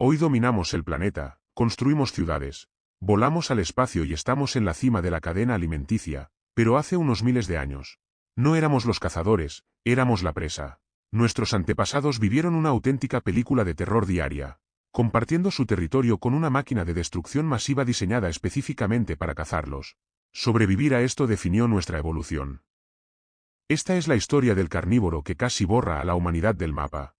Hoy dominamos el planeta, construimos ciudades, volamos al espacio y estamos en la cima de la cadena alimenticia, pero hace unos miles de años. No éramos los cazadores, éramos la presa. Nuestros antepasados vivieron una auténtica película de terror diaria, compartiendo su territorio con una máquina de destrucción masiva diseñada específicamente para cazarlos. Sobrevivir a esto definió nuestra evolución. Esta es la historia del carnívoro que casi borra a la humanidad del mapa.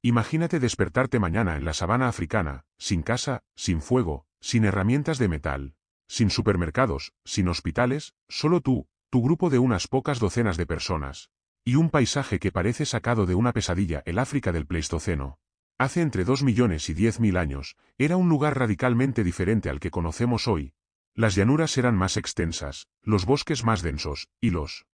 Imagínate despertarte mañana en la sabana africana, sin casa, sin fuego, sin herramientas de metal, sin supermercados, sin hospitales, solo tú, tu grupo de unas pocas docenas de personas, y un paisaje que parece sacado de una pesadilla. El África del Pleistoceno, hace entre 2 millones y 10.000 años, era un lugar radicalmente diferente al que conocemos hoy. Las llanuras eran más extensas, los bosques más densos, y los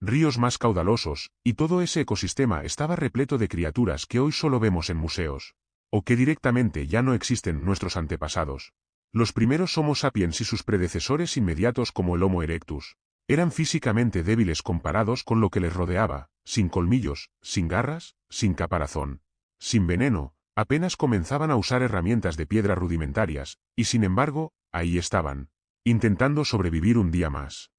ríos más caudalosos, y todo ese ecosistema estaba repleto de criaturas que hoy solo vemos en museos, o que directamente ya no existen. Nuestros antepasados, los primeros Homo sapiens y sus predecesores inmediatos como el Homo erectus, eran físicamente débiles comparados con lo que les rodeaba, sin colmillos, sin garras, sin caparazón, sin veneno, apenas comenzaban a usar herramientas de piedra rudimentarias, y sin embargo, ahí estaban, intentando sobrevivir un día más.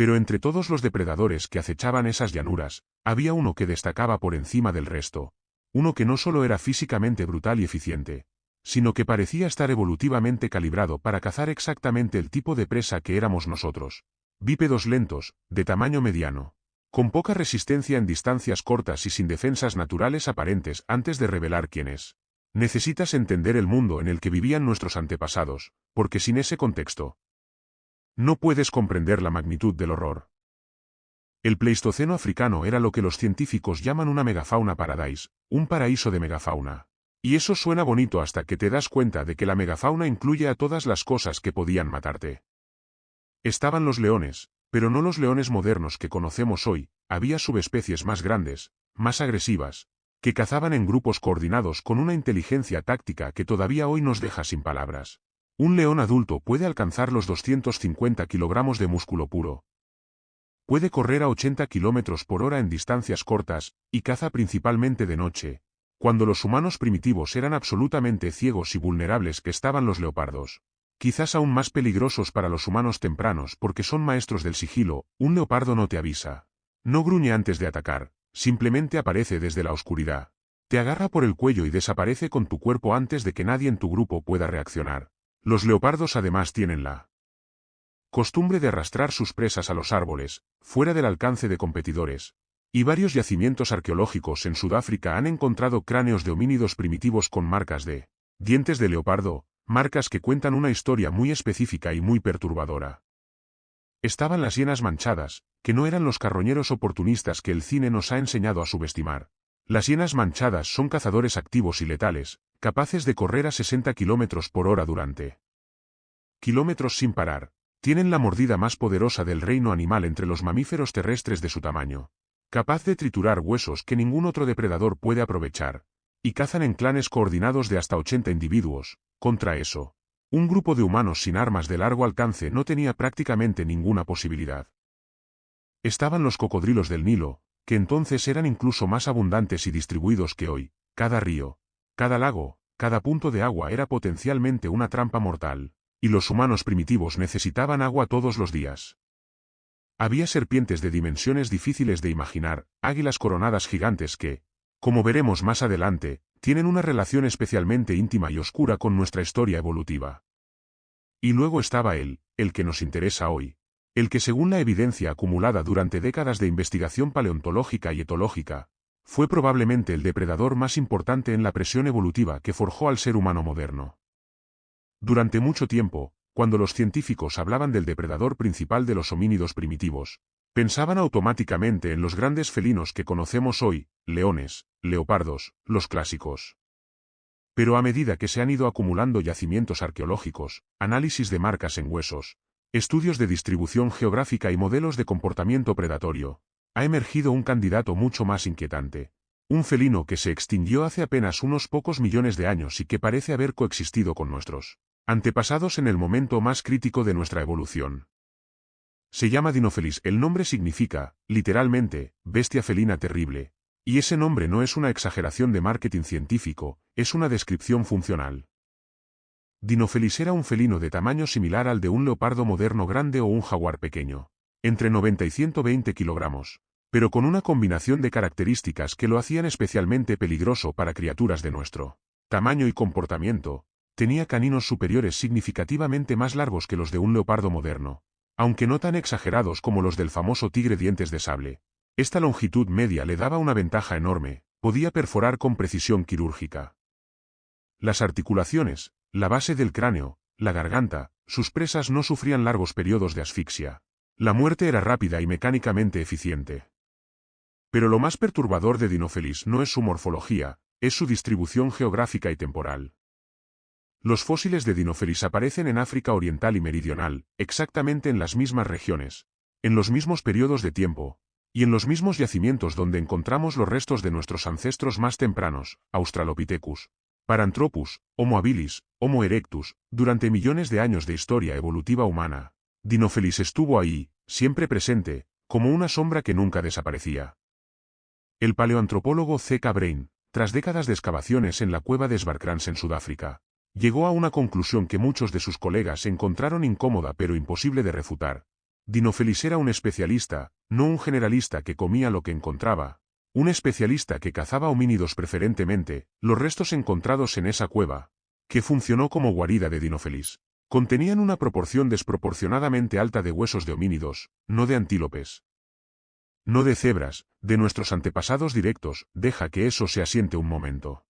Pero entre todos los depredadores que acechaban esas llanuras, había uno que destacaba por encima del resto, uno que no solo era físicamente brutal y eficiente, sino que parecía estar evolutivamente calibrado para cazar exactamente el tipo de presa que éramos nosotros. Bípedos lentos, de tamaño mediano, con poca resistencia en distancias cortas y sin defensas naturales aparentes. Antes de revelar quién es, necesitas entender el mundo en el que vivían nuestros antepasados, porque sin ese contexto, no puedes comprender la magnitud del horror. El Pleistoceno africano era lo que los científicos llaman una megafauna paradise, un paraíso de megafauna. Y eso suena bonito hasta que te das cuenta de que la megafauna incluye a todas las cosas que podían matarte. Estaban los leones, pero no los leones modernos que conocemos hoy. Había subespecies más grandes, más agresivas, que cazaban en grupos coordinados con una inteligencia táctica que todavía hoy nos deja sin palabras. Un león adulto puede alcanzar los 250 kilogramos de músculo puro. Puede correr a 80 kilómetros por hora en distancias cortas, y caza principalmente de noche, cuando los humanos primitivos eran absolutamente ciegos y vulnerables. Que estaban los leopardos, quizás aún más peligrosos para los humanos tempranos porque son maestros del sigilo. Un leopardo no te avisa, no gruñe antes de atacar, simplemente aparece desde la oscuridad, te agarra por el cuello y desaparece con tu cuerpo antes de que nadie en tu grupo pueda reaccionar. Los leopardos además tienen la costumbre de arrastrar sus presas a los árboles, fuera del alcance de competidores, y varios yacimientos arqueológicos en Sudáfrica han encontrado cráneos de homínidos primitivos con marcas de dientes de leopardo, marcas que cuentan una historia muy específica y muy perturbadora. Estaban las hienas manchadas, que no eran los carroñeros oportunistas que el cine nos ha enseñado a subestimar. Las hienas manchadas son cazadores activos y letales, capaces de correr a 60 kilómetros por hora durante kilómetros sin parar. Tienen la mordida más poderosa del reino animal entre los mamíferos terrestres de su tamaño, capaz de triturar huesos que ningún otro depredador puede aprovechar, y cazan en clanes coordinados de hasta 80 individuos. Contra eso, un grupo de humanos sin armas de largo alcance no tenía prácticamente ninguna posibilidad. Estaban los cocodrilos del Nilo, que entonces eran incluso más abundantes y distribuidos que hoy. Cada río, cada lago, cada punto de agua era potencialmente una trampa mortal, y los humanos primitivos necesitaban agua todos los días. Había serpientes de dimensiones difíciles de imaginar, águilas coronadas gigantes que, como veremos más adelante, tienen una relación especialmente íntima y oscura con nuestra historia evolutiva. Y luego estaba el que nos interesa hoy, el que según la evidencia acumulada durante décadas de investigación paleontológica y etológica, fue probablemente el depredador más importante en la presión evolutiva que forjó al ser humano moderno. Durante mucho tiempo, cuando los científicos hablaban del depredador principal de los homínidos primitivos, pensaban automáticamente en los grandes felinos que conocemos hoy, leones, leopardos, los clásicos. Pero a medida que se han ido acumulando yacimientos arqueológicos, análisis de marcas en huesos, estudios de distribución geográfica y modelos de comportamiento predatorio, ha emergido un candidato mucho más inquietante. Un felino que se extinguió hace apenas unos pocos millones de años y que parece haber coexistido con nuestros antepasados en el momento más crítico de nuestra evolución. Se llama Dinophelis. El nombre significa, literalmente, bestia felina terrible, Y ese nombre no es una exageración de marketing científico, es una descripción funcional. Dinofelis era un felino de tamaño similar al de un leopardo moderno grande o un jaguar pequeño, entre 90 y 120 kilogramos, pero con una combinación de características que lo hacían especialmente peligroso para criaturas de nuestro tamaño y comportamiento. Tenía caninos superiores significativamente más largos que los de un leopardo moderno, aunque no tan exagerados como los del famoso tigre dientes de sable. Esta longitud media le daba una ventaja enorme, podía perforar con precisión quirúrgica las articulaciones, la base del cráneo, la garganta. Sus presas no sufrían largos periodos de asfixia. La muerte era rápida y mecánicamente eficiente. Pero lo más perturbador de Dinofelis no es su morfología, es su distribución geográfica y temporal. Los fósiles de Dinofelis aparecen en África Oriental y Meridional, exactamente en las mismas regiones, en los mismos periodos de tiempo, y en los mismos yacimientos donde encontramos los restos de nuestros ancestros más tempranos, Australopithecus, Paranthropus, Homo habilis, Homo erectus. Durante millones de años de historia evolutiva humana, Dinofelis estuvo ahí, siempre presente, como una sombra que nunca desaparecía. El paleoantropólogo C. K. Brain, tras décadas de excavaciones en la cueva de Svarkrans en Sudáfrica, llegó a una conclusión que muchos de sus colegas encontraron incómoda pero imposible de refutar. Dinofelis era un especialista, no un generalista que comía lo que encontraba. Un especialista que cazaba homínidos preferentemente. Los restos encontrados en esa cueva, que funcionó como guarida de Dinofelis, contenían una proporción desproporcionadamente alta de huesos de homínidos, no de antílopes, no de cebras, de nuestros antepasados directos. Deja que eso se asiente un momento.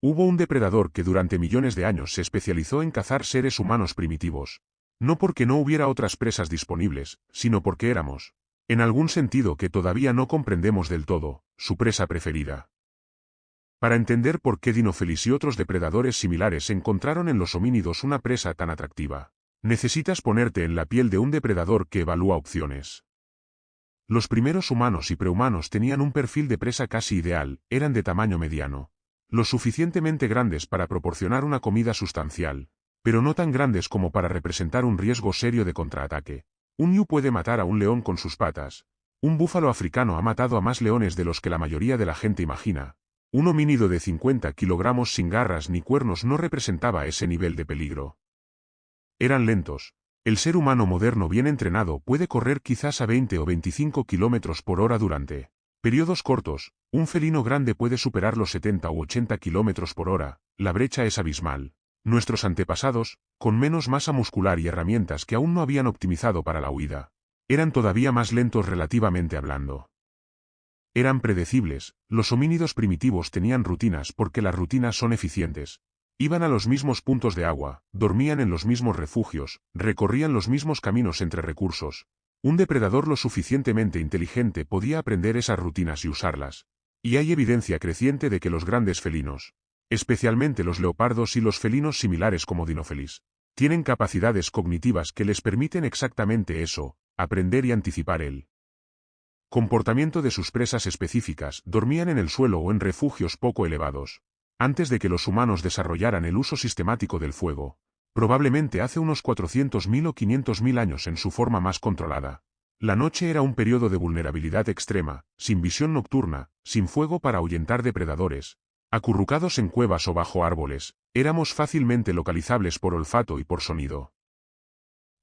Hubo un depredador que durante millones de años se especializó en cazar seres humanos primitivos, no porque no hubiera otras presas disponibles, sino porque éramos, en algún sentido que todavía no comprendemos del todo, su presa preferida. Para entender por qué Dinofelis y otros depredadores similares encontraron en los homínidos una presa tan atractiva, necesitas ponerte en la piel de un depredador que evalúa opciones. Los primeros humanos y prehumanos tenían un perfil de presa casi ideal, eran de tamaño mediano, lo suficientemente grandes para proporcionar una comida sustancial, pero no tan grandes como para representar un riesgo serio de contraataque. Un ñu puede matar a un león con sus patas. Un búfalo africano ha matado a más leones de los que la mayoría de la gente imagina. Un homínido de 50 kilogramos sin garras ni cuernos no representaba ese nivel de peligro. Eran lentos. El ser humano moderno bien entrenado puede correr quizás a 20 o 25 kilómetros por hora durante periodos cortos. Un felino grande puede superar los 70 u 80 kilómetros por hora. La brecha es abismal. Nuestros antepasados, con menos masa muscular y herramientas que aún no habían optimizado para la huida, eran todavía más lentos relativamente hablando. Eran predecibles. Los homínidos primitivos tenían rutinas porque las rutinas son eficientes. Iban a los mismos puntos de agua, dormían en los mismos refugios, recorrían los mismos caminos entre recursos. Un depredador lo suficientemente inteligente podía aprender esas rutinas y usarlas. Y hay evidencia creciente de que los grandes felinos, especialmente los leopardos y los felinos similares como Dinofelis, tienen capacidades cognitivas que les permiten exactamente eso, aprender y anticipar el comportamiento de sus presas específicas. Dormían en el suelo o en refugios poco elevados, antes de que los humanos desarrollaran el uso sistemático del fuego, probablemente hace unos 400.000 o 500.000 años en su forma más controlada. La noche era un periodo de vulnerabilidad extrema, sin visión nocturna, sin fuego para ahuyentar depredadores. Acurrucados en cuevas o bajo árboles, éramos fácilmente localizables por olfato y por sonido.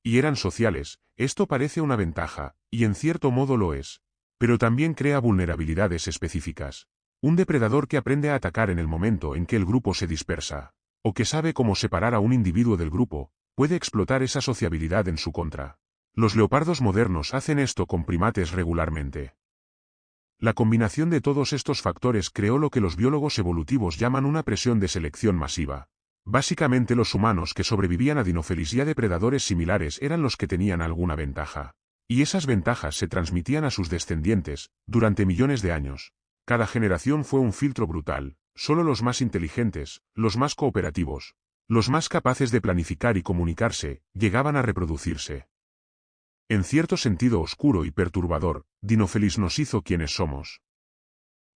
Y eran sociales. Esto parece una ventaja, y en cierto modo lo es. Pero también crea vulnerabilidades específicas. Un depredador que aprende a atacar en el momento en que el grupo se dispersa, o que sabe cómo separar a un individuo del grupo, puede explotar esa sociabilidad en su contra. Los leopardos modernos hacen esto con primates regularmente. La combinación de todos estos factores creó lo que los biólogos evolutivos llaman una presión de selección masiva. Básicamente los humanos que sobrevivían a Dinofelis y a depredadores similares eran los que tenían alguna ventaja. Y esas ventajas se transmitían a sus descendientes, durante millones de años. Cada generación fue un filtro brutal. Solo los más inteligentes, los más cooperativos, los más capaces de planificar y comunicarse, llegaban a reproducirse. En cierto sentido oscuro y perturbador, Dinofelis nos hizo quienes somos.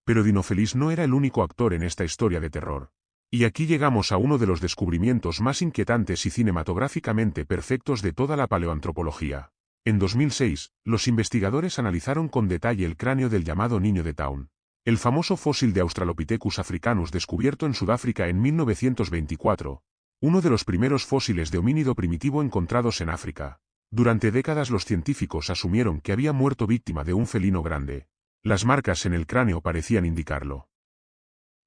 Pero Dinofelis no era el único actor en esta historia de terror. Y aquí llegamos a uno de los descubrimientos más inquietantes y cinematográficamente perfectos de toda la paleoantropología. En 2006, los investigadores analizaron con detalle el cráneo del llamado niño de Town. El famoso fósil de Australopithecus africanus descubierto en Sudáfrica en 1924, uno de los primeros fósiles de homínido primitivo encontrados en África. Durante décadas los científicos asumieron que había muerto víctima de un felino grande. Las marcas en el cráneo parecían indicarlo.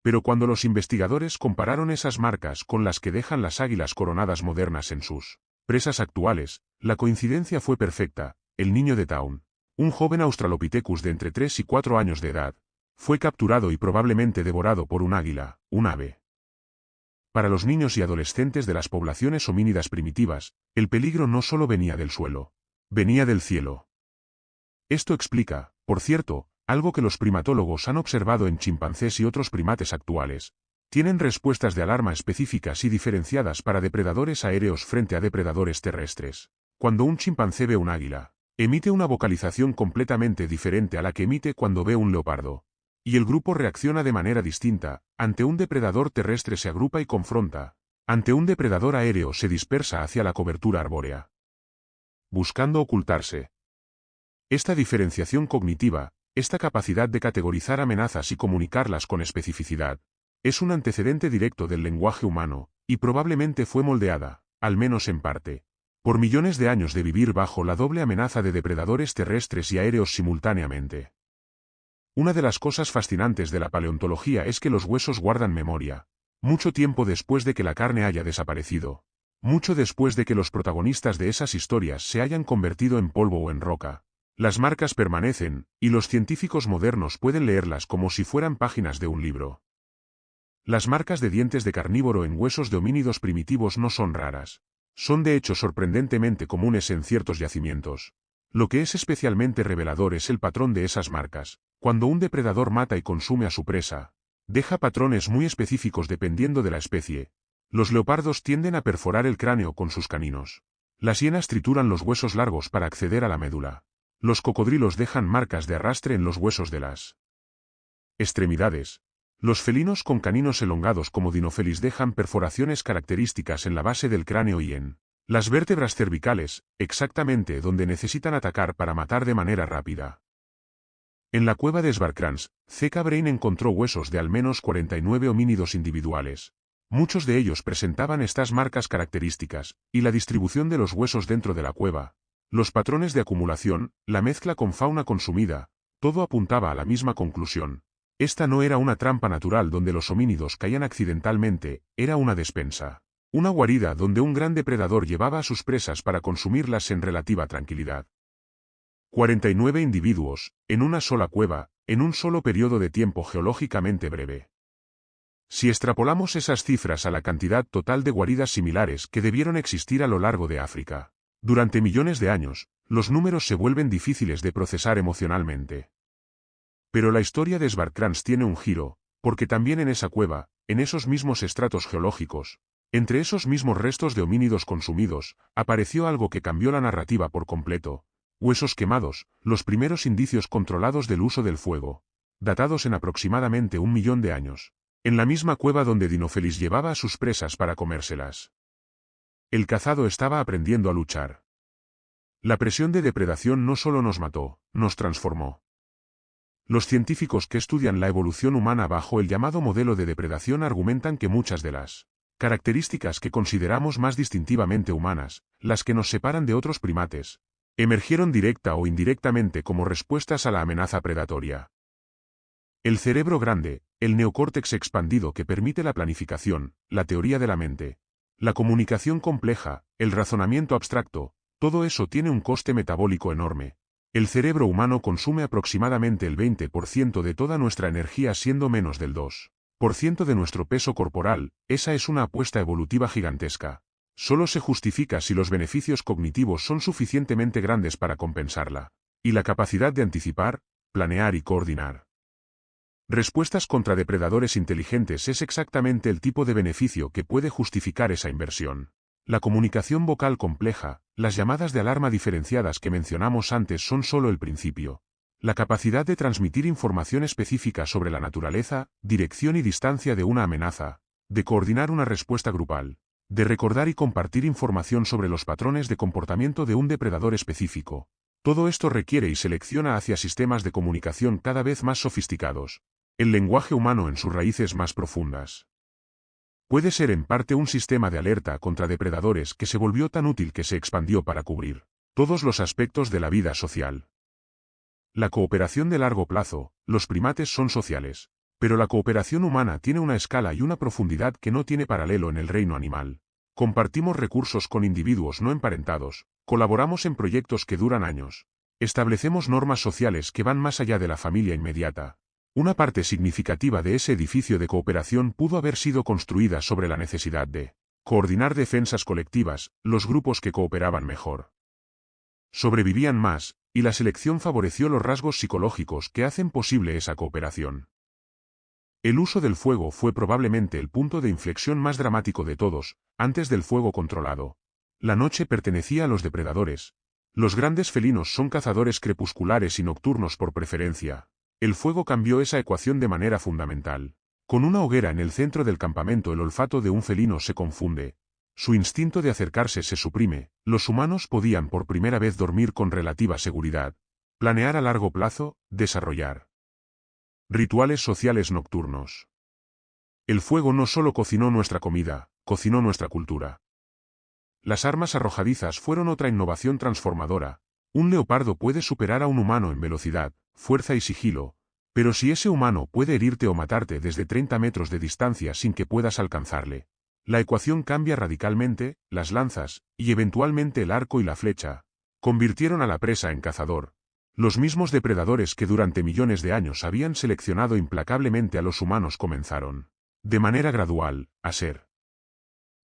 Pero cuando los investigadores compararon esas marcas con las que dejan las águilas coronadas modernas en sus presas actuales, la coincidencia fue perfecta. El niño de Town, un joven Australopithecus de entre 3 y 4 años de edad, fue capturado y probablemente devorado por un águila, un ave. Para los niños y adolescentes de las poblaciones homínidas primitivas, el peligro no solo venía del suelo, venía del cielo. Esto explica, por cierto, algo que los primatólogos han observado en chimpancés y otros primates actuales. Tienen respuestas de alarma específicas y diferenciadas para depredadores aéreos frente a depredadores terrestres. Cuando un chimpancé ve un águila, emite una vocalización completamente diferente a la que emite cuando ve un leopardo. Y el grupo reacciona de manera distinta. Ante un depredador terrestre se agrupa y confronta. Ante un depredador aéreo se dispersa hacia la cobertura arbórea, buscando ocultarse. Esta diferenciación cognitiva, esta capacidad de categorizar amenazas y comunicarlas con especificidad, es un antecedente directo del lenguaje humano, y probablemente fue moldeada, al menos en parte, por millones de años de vivir bajo la doble amenaza de depredadores terrestres y aéreos simultáneamente. Una de las cosas fascinantes de la paleontología es que los huesos guardan memoria, mucho tiempo después de que la carne haya desaparecido, mucho después de que los protagonistas de esas historias se hayan convertido en polvo o en roca. Las marcas permanecen, y los científicos modernos pueden leerlas como si fueran páginas de un libro. Las marcas de dientes de carnívoro en huesos de homínidos primitivos no son raras. Son de hecho sorprendentemente comunes en ciertos yacimientos. Lo que es especialmente revelador es el patrón de esas marcas. Cuando un depredador mata y consume a su presa, deja patrones muy específicos dependiendo de la especie. Los leopardos tienden a perforar el cráneo con sus caninos. Las hienas trituran los huesos largos para acceder a la médula. Los cocodrilos dejan marcas de arrastre en los huesos de las extremidades. Los felinos con caninos elongados como Dinophelis dejan perforaciones características en la base del cráneo y en las vértebras cervicales, exactamente donde necesitan atacar para matar de manera rápida. En la cueva de Swartkrans, C.K. Brain encontró huesos de al menos 49 homínidos individuales. Muchos de ellos presentaban estas marcas características, y la distribución de los huesos dentro de la cueva, los patrones de acumulación, la mezcla con fauna consumida, todo apuntaba a la misma conclusión. Esta no era una trampa natural donde los homínidos caían accidentalmente, era una despensa. Una guarida donde un gran depredador llevaba a sus presas para consumirlas en relativa tranquilidad. 49 individuos, en una sola cueva, en un solo periodo de tiempo geológicamente breve. Si extrapolamos esas cifras a la cantidad total de guaridas similares que debieron existir a lo largo de África, durante millones de años, los números se vuelven difíciles de procesar emocionalmente. Pero la historia de Swartkrans tiene un giro, porque también en esa cueva, en esos mismos estratos geológicos, entre esos mismos restos de homínidos consumidos, apareció algo que cambió la narrativa por completo. Huesos quemados, los primeros indicios controlados del uso del fuego, datados en aproximadamente 1 millón de años, en la misma cueva donde Dinophelis llevaba a sus presas para comérselas. El cazado estaba aprendiendo a luchar. La presión de depredación no solo nos mató, nos transformó. Los científicos que estudian la evolución humana bajo el llamado modelo de depredación argumentan que muchas de las características que consideramos más distintivamente humanas, las que nos separan de otros primates, emergieron directa o indirectamente como respuestas a la amenaza predatoria. El cerebro grande, el neocórtex expandido que permite la planificación, la teoría de la mente, la comunicación compleja, el razonamiento abstracto, todo eso tiene un coste metabólico enorme. El cerebro humano consume aproximadamente el 20% de toda nuestra energía siendo menos del 2% de nuestro peso corporal. Esa es una apuesta evolutiva gigantesca. Solo se justifica si los beneficios cognitivos son suficientemente grandes para compensarla. Y la capacidad de anticipar, planear y coordinar respuestas contra depredadores inteligentes es exactamente el tipo de beneficio que puede justificar esa inversión. La comunicación vocal compleja, las llamadas de alarma diferenciadas que mencionamos antes son solo el principio. La capacidad de transmitir información específica sobre la naturaleza, dirección y distancia de una amenaza, de coordinar una respuesta grupal, de recordar y compartir información sobre los patrones de comportamiento de un depredador específico. Todo esto requiere y selecciona hacia sistemas de comunicación cada vez más sofisticados. El lenguaje humano en sus raíces más profundas. Puede ser en parte un sistema de alerta contra depredadores que se volvió tan útil que se expandió para cubrir todos los aspectos de la vida social. La cooperación de largo plazo, los primates son sociales, pero la cooperación humana tiene una escala y una profundidad que no tiene paralelo en el reino animal. Compartimos recursos con individuos no emparentados, colaboramos en proyectos que duran años. Establecemos normas sociales que van más allá de la familia inmediata. Una parte significativa de ese edificio de cooperación pudo haber sido construida sobre la necesidad de coordinar defensas colectivas, los grupos que cooperaban mejor sobrevivían más, y la selección favoreció los rasgos psicológicos que hacen posible esa cooperación. El uso del fuego fue probablemente el punto de inflexión más dramático de todos, antes del fuego controlado. La noche pertenecía a los depredadores. Los grandes felinos son cazadores crepusculares y nocturnos por preferencia. El fuego cambió esa ecuación de manera fundamental. Con una hoguera en el centro del campamento el olfato de un felino se confunde. Su instinto de acercarse se suprime. Los humanos podían por primera vez dormir con relativa seguridad. Planear a largo plazo, desarrollar rituales sociales nocturnos. El fuego no solo cocinó nuestra comida, cocinó nuestra cultura. Las armas arrojadizas fueron otra innovación transformadora. Un leopardo puede superar a un humano en velocidad, fuerza y sigilo, pero si ese humano puede herirte o matarte desde 30 metros de distancia sin que puedas alcanzarle, la ecuación cambia radicalmente. Las lanzas, y eventualmente el arco y la flecha, convirtieron a la presa en cazador. Los mismos depredadores que durante millones de años habían seleccionado implacablemente a los humanos comenzaron, de manera gradual, a ser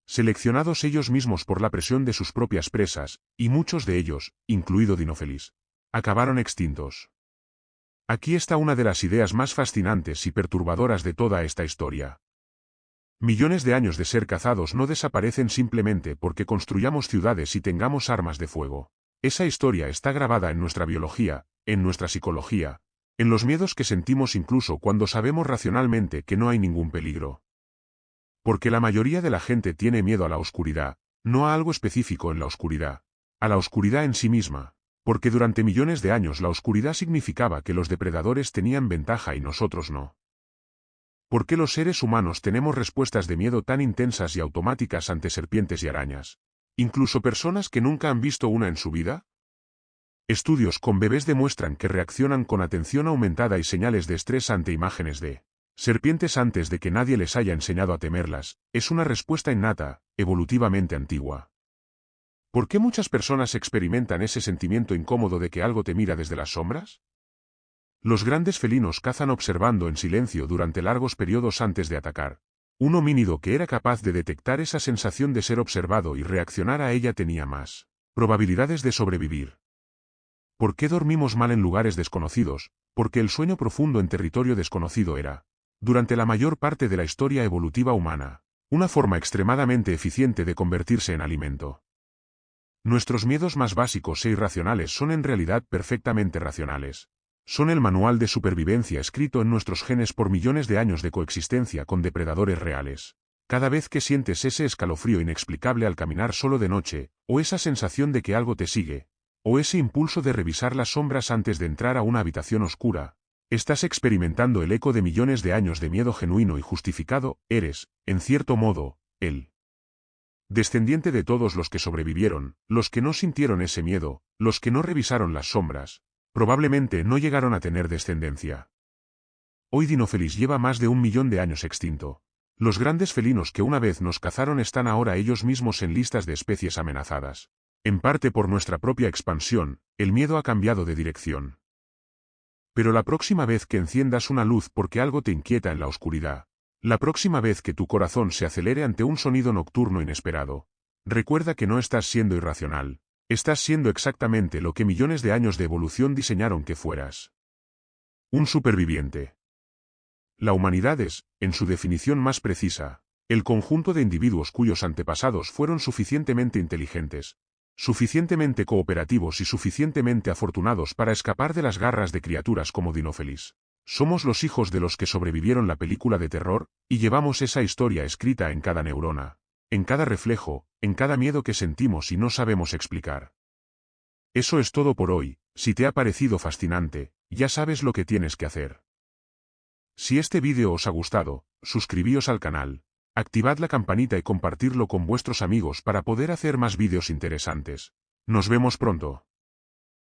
seleccionados ellos mismos por la presión de sus propias presas, y muchos de ellos, incluido Dinofelis, acabaron extintos. Aquí está una de las ideas más fascinantes y perturbadoras de toda esta historia. Millones de años de ser cazados no desaparecen simplemente porque construyamos ciudades y tengamos armas de fuego. Esa historia está grabada en nuestra biología, en nuestra psicología, en los miedos que sentimos incluso cuando sabemos racionalmente que no hay ningún peligro. Porque la mayoría de la gente tiene miedo a la oscuridad, no a algo específico en la oscuridad, a la oscuridad en sí misma, porque durante millones de años la oscuridad significaba que los depredadores tenían ventaja y nosotros no. ¿Por qué los seres humanos tenemos respuestas de miedo tan intensas y automáticas ante serpientes y arañas? ¿Incluso personas que nunca han visto una en su vida? Estudios con bebés demuestran que reaccionan con atención aumentada y señales de estrés ante imágenes de serpientes antes de que nadie les haya enseñado a temerlas. Es una respuesta innata, evolutivamente antigua. ¿Por qué muchas personas experimentan ese sentimiento incómodo de que algo te mira desde las sombras? Los grandes felinos cazan observando en silencio durante largos periodos antes de atacar. Un homínido que era capaz de detectar esa sensación de ser observado y reaccionar a ella tenía más probabilidades de sobrevivir. ¿Por qué dormimos mal en lugares desconocidos? Porque el sueño profundo en territorio desconocido era, durante la mayor parte de la historia evolutiva humana, una forma extremadamente eficiente de convertirse en alimento. Nuestros miedos más básicos e irracionales son en realidad perfectamente racionales. Son el manual de supervivencia escrito en nuestros genes por millones de años de coexistencia con depredadores reales. Cada vez que sientes ese escalofrío inexplicable al caminar solo de noche, o esa sensación de que algo te sigue, o ese impulso de revisar las sombras antes de entrar a una habitación oscura, estás experimentando el eco de millones de años de miedo genuino y justificado. Eres, en cierto modo, el descendiente de todos los que sobrevivieron, los que no sintieron ese miedo, los que no revisaron las sombras. Probablemente no llegaron a tener descendencia. Hoy Dinofelis lleva más de 1.000.000 de años extinto. Los grandes felinos que una vez nos cazaron están ahora ellos mismos en listas de especies amenazadas. En parte por nuestra propia expansión, el miedo ha cambiado de dirección. Pero la próxima vez que enciendas una luz porque algo te inquieta en la oscuridad, la próxima vez que tu corazón se acelere ante un sonido nocturno inesperado, recuerda que no estás siendo irracional. Estás siendo exactamente lo que millones de años de evolución diseñaron que fueras. Un superviviente. La humanidad es, en su definición más precisa, el conjunto de individuos cuyos antepasados fueron suficientemente inteligentes, suficientemente cooperativos y suficientemente afortunados para escapar de las garras de criaturas como Dinofelis. Somos los hijos de los que sobrevivieron la película de terror, y llevamos esa historia escrita en cada neurona, en cada reflejo, en cada miedo que sentimos y no sabemos explicar. Eso es todo por hoy. Si te ha parecido fascinante, ya sabes lo que tienes que hacer. Si este vídeo os ha gustado, suscribíos al canal, activad la campanita y compartirlo con vuestros amigos para poder hacer más vídeos interesantes. Nos vemos pronto.